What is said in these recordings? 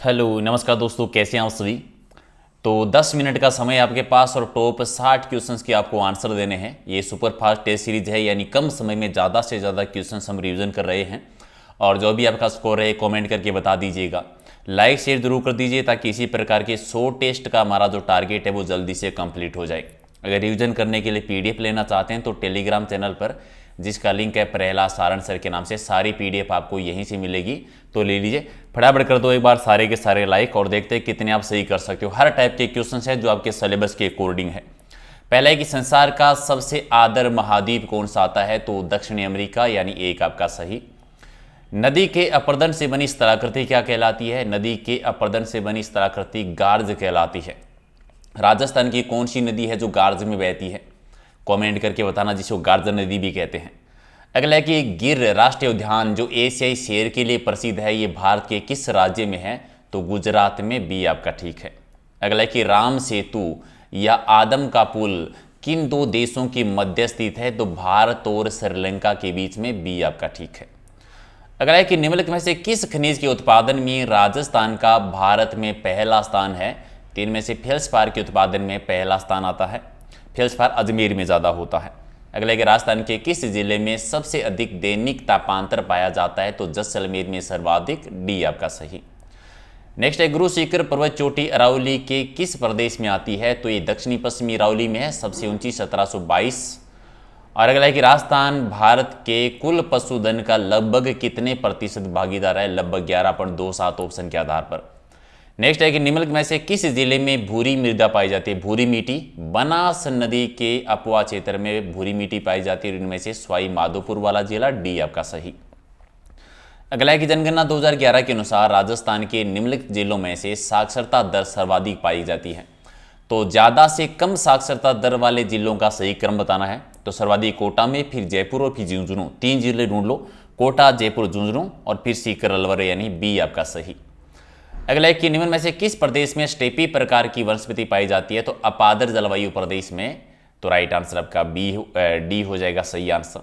Hello नमस्कार दोस्तों, कैसे हैं आप सभी। तो 10 मिनट का समय आपके पास और टॉप 60 क्वेश्चंस के आपको आंसर देने हैं। ये सुपर फास्ट टेस्ट सीरीज है, यानी कम समय में ज़्यादा से ज़्यादा क्वेश्चंस हम रिवीजन कर रहे हैं। और जो भी आपका स्कोर है कमेंट करके बता दीजिएगा। लाइक शेयर जरूर कर दीजिए ताकि इसी प्रकार के 100 टेस्ट का हमारा जो टारगेट है वो जल्दी से कंप्लीट हो जाए। अगर रिवीजन करने के लिए पीडीएफ लेना चाहते हैं तो टेलीग्राम चैनल पर, जिसका लिंक है प्रहलाद सारण सर के नाम से, सारी पीडीएफ आपको यहीं से मिलेगी, तो ले लीजिए। फटाफट कर दो एक बार सारे के सारे लाइक और देखते हैं कितने आप सही कर सकते हो। हर टाइप के क्वेश्चन है जो आपके सिलेबस के अकॉर्डिंग है। पहला है कि संसार का सबसे आर्द्र महाद्वीप कौन सा आता है, तो दक्षिणी अमेरिका, यानी एक आपका सही। नदी के अपरदन से बनी स्थलाकृति क्या कहलाती है, नदी के अपरदन से बनी स्थलाकृति गार्ज कहलाती है। राजस्थान की कौन सी नदी है जो गार्ज में बहती है, कमेंट करके बताना, जिसको गार्जर नदी भी कहते हैं। अगला है कि गिर राष्ट्रीय उद्यान जो एशियाई शेर के लिए प्रसिद्ध है, ये भारत के किस राज्य में है, तो गुजरात में, बी आपका ठीक है। अगला है कि राम सेतु या आदम का पुल किन दो देशों के मध्य स्थित है, तो भारत और श्रीलंका के बीच में, बी आपका ठीक है। अगला है कि निम्नलिखित में से किस खनिज के उत्पादन में राजस्थान का भारत में पहला स्थान है, तो इनमें से फेल्सपार के उत्पादन में पहला स्थान आता है। फेल्सपार अजमेर में ज़्यादा होता है। अगला कि राजस्थान के किस जिले में सबसे अधिक दैनिक तापांतर पाया जाता है, तो जैसलमेर में सर्वाधिक, डी आपका सही। नेक्स्ट है गुरु शिखर पर्वत चोटी अरावली के किस प्रदेश में आती है, तो ये दक्षिणी पश्चिमी अरावली में है, सबसे ऊंची 1722। और अगला है कि राजस्थान भारत के कुल पशुधन का लगभग कितने प्रतिशत भागीदार है, लगभग 11.27 ऑप्शन के आधार पर। नेक्स्ट है कि निम्नलिखित में से किस जिले में भूरी मृदा पाई जाती है, भूरी मिट्टी, बनास नदी के अपवा क्षेत्र में भूरी मिट्टी पाई जाती है, इनमें से सवाई माधोपुर वाला जिला, डी आपका सही। अगला है कि जनगणना 2011 के अनुसार राजस्थान के निम्नलिखित जिलों में से साक्षरता दर सर्वाधिक पाई जाती है, तो ज्यादा से कम साक्षरता दर वाले जिलों का सही क्रम बताना है। तो सर्वाधिक कोटा में, फिर जयपुर और फिर झुंझुनू, 3 जिले ढूंढ लो, कोटा, जयपुर, झुंझुनू और फिर सीकर अलवर, यानी बी आपका सही। अगला है कि निम्न में से किस प्रदेश में स्टेपी प्रकार की वनस्पति पाई जाती है, तो अपादर जलवायु प्रदेश में, तो राइट आंसर आपका डी हो जाएगा सही आंसर।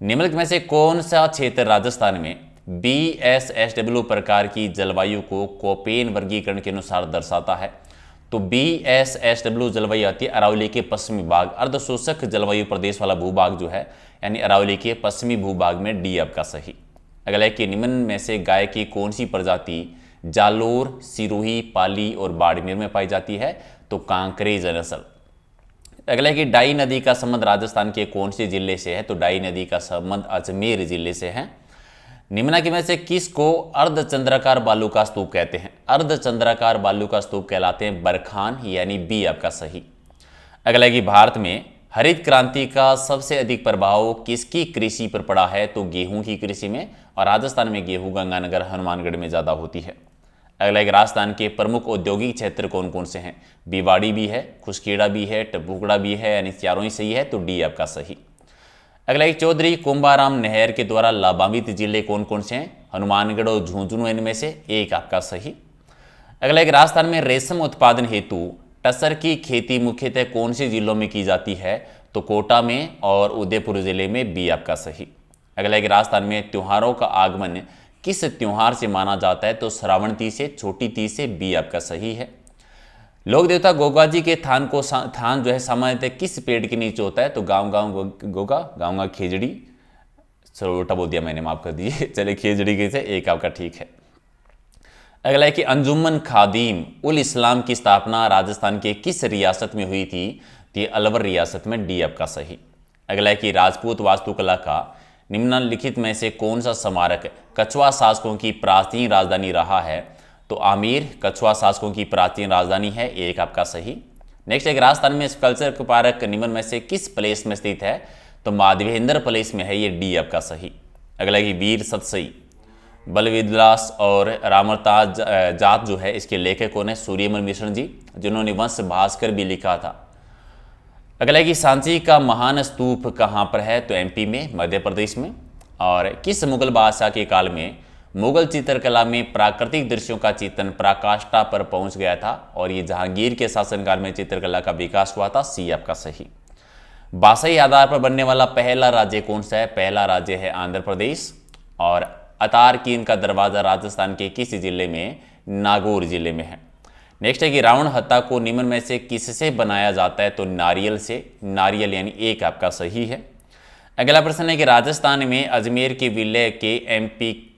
निम्नलिखित में से कौन सा क्षेत्र राजस्थान में BSSW प्रकार की जलवायु को कोपेन वर्गीकरण के अनुसार दर्शाता है, तो BSSW जलवायु आती है अरावली के पश्चिमी भाग, अर्धशोषक जलवायु प्रदेश वाला भूभाग जो है, यानी अरावली के पश्चिमी भूभाग में, डी आपका सही। अगला है कि निम्न में से गाय की कौन सी प्रजाति जालोर, सिरोही, पाली और बाड़मेर में पाई जाती है, तो कांकरेज नस्ल। अगला है कि डाई नदी का संबंध राजस्थान के कौन से जिले से है, तो डाई नदी का संबंध अजमेर जिले से है। निम्नलिखित में से किसको अर्धचंद्राकार बालू का स्तूप कहते हैं, अर्धचंद्राकार बालू का स्तूप कहलाते हैं बरखान, यानी बी आपका सही। अगला है कि भारत में हरित क्रांति का सबसे अधिक प्रभाव किसकी कृषि पर पड़ा है, तो गेहूं की कृषि में, और राजस्थान में गेहूं गंगानगर, हनुमानगढ़ में ज़्यादा होती है। अगला एक राजस्थान के प्रमुख औद्योगिक क्षेत्र कौन कौन से हैं, भिवाड़ी भी है, खुशखेड़ा भी है, टपुकड़ा भी है, यानी चारों ही सही है, तो डी आपका सही। अगला एक चौधरी कुंभाराम नहर के द्वारा लाभान्वित जिले कौन कौन से हैं, हनुमानगढ़ और झुंझुनू, इनमें से एक आपका सही। अगला एक राजस्थान में रेशम उत्पादन हेतु टसर की खेती मुख्यतः कौन से जिलों में की जाती है, तो कोटा में और उदयपुर जिले में, बी आपका सही। अगला एक राजस्थान में त्योहारों का आगमन किस त्योहार से माना जाता है, तो श्रावण तीज से, छोटी तीज से, बी आपका सही है। लोक देवता गोगा जी के थान जो है सामान्यतः किस पेड़ के नीचे होता है, तो गाँव गाँव गोगा, गाँव गाँव खेजड़ी, चलो उल्टा बोल दिया मैंने, माफ कर दीजिए, चले खेजड़ी के से, एक आपका ठीक है। अगला है कि अंजुमन खादिम उल इस्लाम की स्थापना राजस्थान के किस रियासत में हुई थी, तो ये अलवर रियासत में, डी आपका सही। अगला है कि राजपूत वास्तुकला का निम्नलिखित में से कौन सा स्मारक कछवा शासकों की प्राचीन राजधानी रहा है, तो आमेर कछवा शासकों की प्राचीन राजधानी है, एक आपका सही। नेक्स्ट एक राजस्थान में कल्चर पार्क निम्न में से किस प्लेस में स्थित है, तो माधवेंद्र प्लेस में है, ये डी आपका सही। अगला कि वीर सतसई, बलविद्लास और रामरताज जात जो है, इसके लेखक कौन है, सूर्यमल मिश्र जी, जिन्होंने वंश भास्कर भी लिखा था। अगला है कि सांची का महान स्तूप कहाँ पर है, तो MP में, मध्य प्रदेश में। और किस मुगल बादशाह के काल में मुगल चित्रकला में प्राकृतिक दृश्यों का चित्रण पराकाष्ठा पर पहुंच गया था, और ये जहांगीर के शासनकाल में चित्रकला का विकास हुआ था, सी आपका सही। भाषाई आधार पर बनने वाला पहला राज्य कौन सा है, पहला राज्य है आंध्र प्रदेश। और अतारकीन का दरवाजा राजस्थान के किस जिले में नागौर जिले में है। नेक्स्ट है कि रावण हत्या को निम्न में से किससे बनाया जाता है, तो नारियल से। नारियल यानी एक आपका सही है। अगला प्रश्न है कि राजस्थान में अजमेर के विलय के एमपी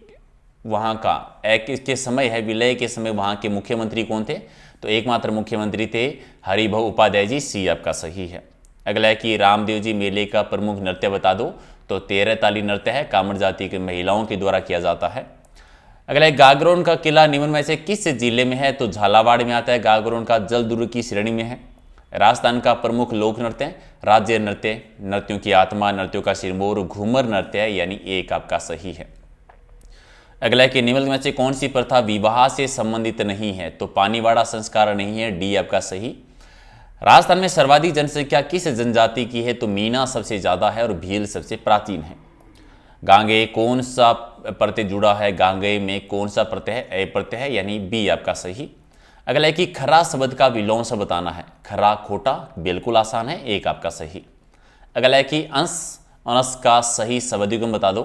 वहाँ का के समय है, विलय के समय वहाँ के मुख्यमंत्री कौन थे, तो एकमात्र मुख्यमंत्री थे हरिभाऊ उपाध्याय जी। सी आपका सही है। अगला है कि रामदेव जी मेले का प्रमुख नृत्य बता दो, तो 13 ताली नृत्य है, कामर जाति की महिलाओं के द्वारा किया जाता है। अगला है गागरोन का किला निम्न में से किस जिले में है, तो झालावाड़ में आता है। गागरोन का जल दुर्ग की श्रेणी में है। राजस्थान का प्रमुख लोक नृत्य, राज्य नृत्य, नृत्यों की आत्मा, नृत्यों का सिरमौर, घूमर नृत्य है, यानी एक आपका सही है। अगला है कि निम्न में से कौन सी प्रथा विवाह से संबंधित नहीं है, तो पानीवाड़ा संस्कार नहीं है, डी आपका सही। राजस्थान में सर्वाधिक जनसंख्या किस जनजाति की है, तो मीना सबसे ज्यादा है और भील सबसे प्राचीन है। गांगे कौन सा प्रत्यय जुड़ा है, गांगे में कौन सा प्रत्यय है, ए प्रत्यय है, यानी बी आपका सही। अगला है कि खरा शब्द का विलोम शब्द बताना है। खरा खोटा बिल्कुल आसान है, एक आपका सही। अगला है कि अंश अंश का सही शब्दयुग्म बता दो।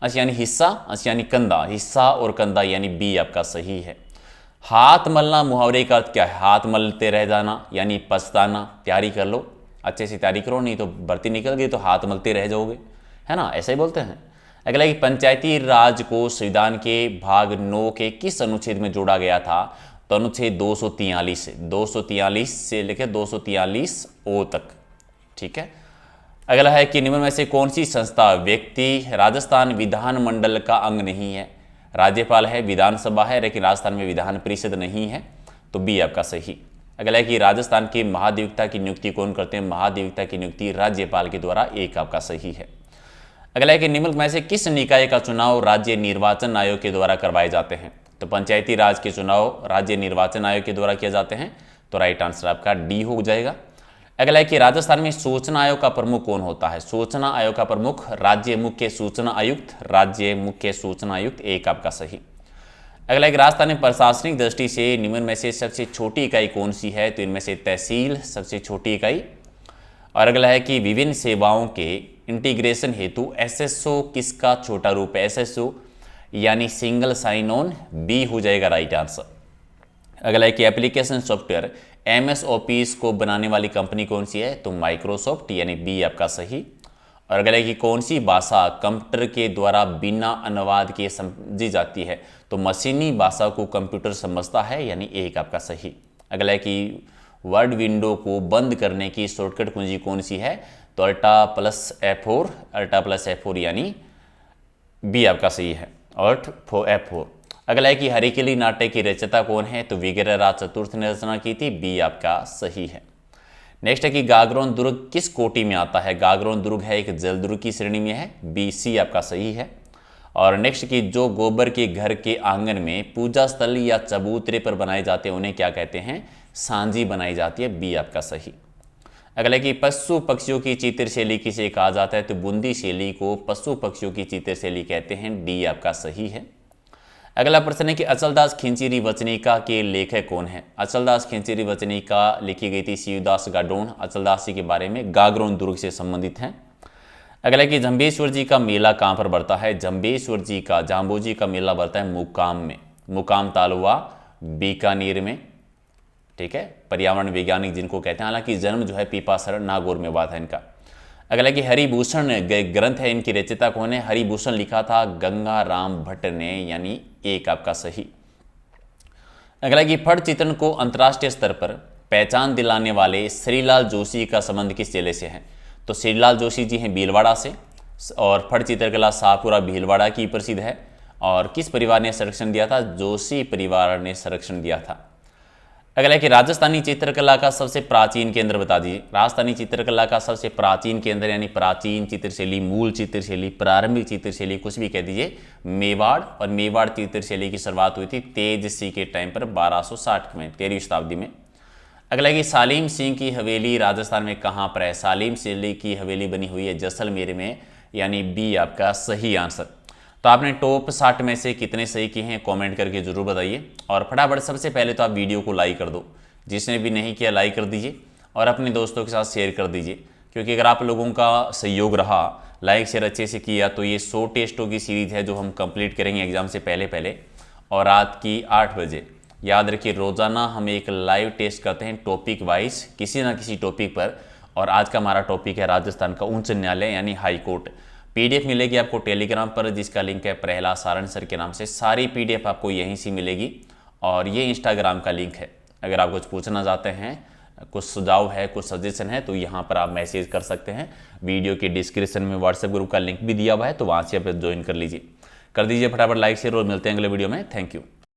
अंश यानी हिस्सा, अंश यानी कंधा, हिस्सा और कंधा, यानी बी आपका सही है। हाथ मलना मुहावरे का अर्थ क्या है, हाथ मलते रह जाना यानी पछताना। तैयारी कर लो, अच्छे से तैयारी करो, नहीं तो भर्ती निकल गई तो हाथ मलते रह जाओगे, है ना, ऐसा ही बोलते हैं। अगला कि पंचायती राज को संविधान के भाग 9 के किस अनुच्छेद में जोड़ा गया था, तो अनुच्छेद 243 से लेकर 243 ओ तक, ठीक है। अगला है कि निम्न में से कौन सी संस्था व्यक्ति राजस्थान विधानमंडल का अंग नहीं है। राज्यपाल है, विधानसभा है, लेकिन राजस्थान में विधान परिषद नहीं है, तो बी आपका सही। अगला है कि राजस्थान के महाधिवक्ता की नियुक्ति कौन करते हैं, महाधिवक्ता की नियुक्ति राज्यपाल के द्वारा, एक आपका सही है। अगला है कि निम्न में से किस निकाय का चुनाव राज्य निर्वाचन आयोग के द्वारा करवाए जाते हैं, तो पंचायती राज के चुनाव राज्य निर्वाचन आयोग के द्वारा किया जाते हैं, तो राइट आंसर आपका डी हो जाएगा। अगला है कि राजस्थान में सूचना आयोग का प्रमुख कौन होता है, सूचना आयोग का प्रमुख राज्य मुख्य सूचना आयुक्त, राज्य मुख्य सूचना आयुक्त, एक आपका सही। अगला है कि राजस्थान में प्रशासनिक दृष्टि से निम्न में से सबसे छोटी इकाई कौन सी है, तो इनमें से तहसील सबसे छोटी इकाई। और अगला है कि विभिन्न सेवाओं के इंटीग्रेशन हेतु एसएसओ किसका छोटा रूप है, एसएसओ यानी सिंगल साइन ऑन, बी हो जाएगा राइट आंसर। अगला है कि एप्लीकेशन सॉफ्टवेयर एमएस ऑफिस को बनाने वाली कंपनी कौन सी है, तो माइक्रोसॉफ्ट, यानी बी आपका सही। और अगला है कि कौन सी भाषा कंप्यूटर के द्वारा बिना अनुवाद के समझी जाती है, तो मशीनी भाषा को कंप्यूटर समझता है, यानी एक आपका सही। अगला है कि वर्ड विंडो को बंद करने की शॉर्टकट कुंजी कौन सी है, तो Alt+F4, यानी बी आपका सही है, Alt+F4। अगला है कि हरिकेली नाट्य की रचयिता कौन है, तो विग्रहराज चतुर्थ ने रचना की थी, बी आपका सही है। नेक्स्ट है कि गागरोन दुर्ग किस कोटि में आता है, गागरोन दुर्ग है एक जल दुर्ग की श्रेणी में है, बी सी आपका सही है। और नेक्स्ट कि जो गोबर के घर के आंगन में पूजा स्थल या चबूतरे पर बनाए जाते हैं उन्हें क्या कहते हैं, सांझी बनाई जाती है, बी आपका सही। अगला कि पशु पक्षियों की चित्र शैली किसे कहा जाता है, तो बूंदी शैली को पशु पक्षियों की चित्र शैली कहते हैं, डी आपका सही है। अगला प्रश्न है कि अचलदास खिंचीरी वचनिका के लेखक कौन है, अचलदास खिंचीरी वचनिका लिखी गई थी शिवदास गाडोन, अचलदास जी के बारे में गागरोन दुर्ग से संबंधित है। अगला कि जम्बेश्वर जी का मेला कहाँ पर बढ़ता है, जम्बेश्वर जी का जाम्बू का मेला बढ़ता है मुकाम में, मुकाम तालुआ बीकानेर में, ठीक है, पर्यावरण वैज्ञानिक जिनको कहते हैं। हालांकि जन्म जो है पीपासर नागौर में हुआ था इनका। अगला कि हरिभूषण ग्रंथ है, इनकी रचयिता कौन है, हरिभूषण लिखा था गंगा राम भट्ट ने, यानी एक आपका सही। अगला कि फट चित्रण को अंतर्राष्ट्रीय स्तर पर पहचान दिलाने वाले श्रीलाल जोशी का संबंध किस जिले से है, तो श्रीलाल जोशी जी हैं भीलवाड़ा से, और फट चित्रकला शाहपुरा भीलवाड़ा की प्रसिद्ध है। और किस परिवार ने संरक्षण दिया था, जोशी परिवार ने संरक्षण दिया था। अगला है कि राजस्थानी चित्रकला का सबसे प्राचीन केंद्र बता दीजिए, राजस्थानी चित्रकला का सबसे प्राचीन केंद्र, यानी प्राचीन चित्रशैली, मूल चित्रशैली, प्रारंभिक चित्रशैली, कुछ भी कह दीजिए, मेवाड़। और मेवाड़ चित्रशैली की शुरुआत हुई थी तेज सिंह के टाइम पर 1260 में, 13वीं शताब्दी में। अगला है कि सालीम सिंह की हवेली राजस्थान में कहाँ पर है, सालीम सिंह की हवेली बनी हुई है जैसलमेर में, यानी बी आपका सही आंसर। तो आपने टॉप 60 में से कितने सही किए हैं कमेंट करके जरूर बताइए। और फटाफट सबसे पहले तो आप वीडियो को लाइक कर दो, जिसने भी नहीं किया लाइक कर दीजिए और अपने दोस्तों के साथ शेयर कर दीजिए, क्योंकि अगर आप लोगों का सहयोग रहा, लाइक शेयर अच्छे से किया, तो ये 100 टेस्टों की सीरीज़ है जो हम कंप्लीट करेंगे एग्जाम से पहले, और रात की 8 बजे याद रखिए रोज़ाना हम एक लाइव टेस्ट करते हैं टॉपिक वाइज किसी ना किसी टॉपिक पर, और आज का हमारा टॉपिक है राजस्थान का उच्च न्यायालय यानी हाई कोर्ट। पीडीएफ मिलेगी आपको टेलीग्राम पर, जिसका लिंक है प्रहलाद सारण सर के नाम से। सारी पीडीएफ आपको यहीं से मिलेगी, और ये इंस्टाग्राम का लिंक है। अगर आप कुछ पूछना चाहते हैं, कुछ सुझाव है, कुछ सजेशन है, तो यहाँ पर आप मैसेज कर सकते हैं। वीडियो के डिस्क्रिप्शन में व्हाट्सएप ग्रुप का लिंक भी दिया हुआ है, तो वहाँ से आप ज्वाइन कर लीजिए। कर दीजिए फटाफट लाइक शेयर, और मिलते हैं अगले वीडियो में। Thank you.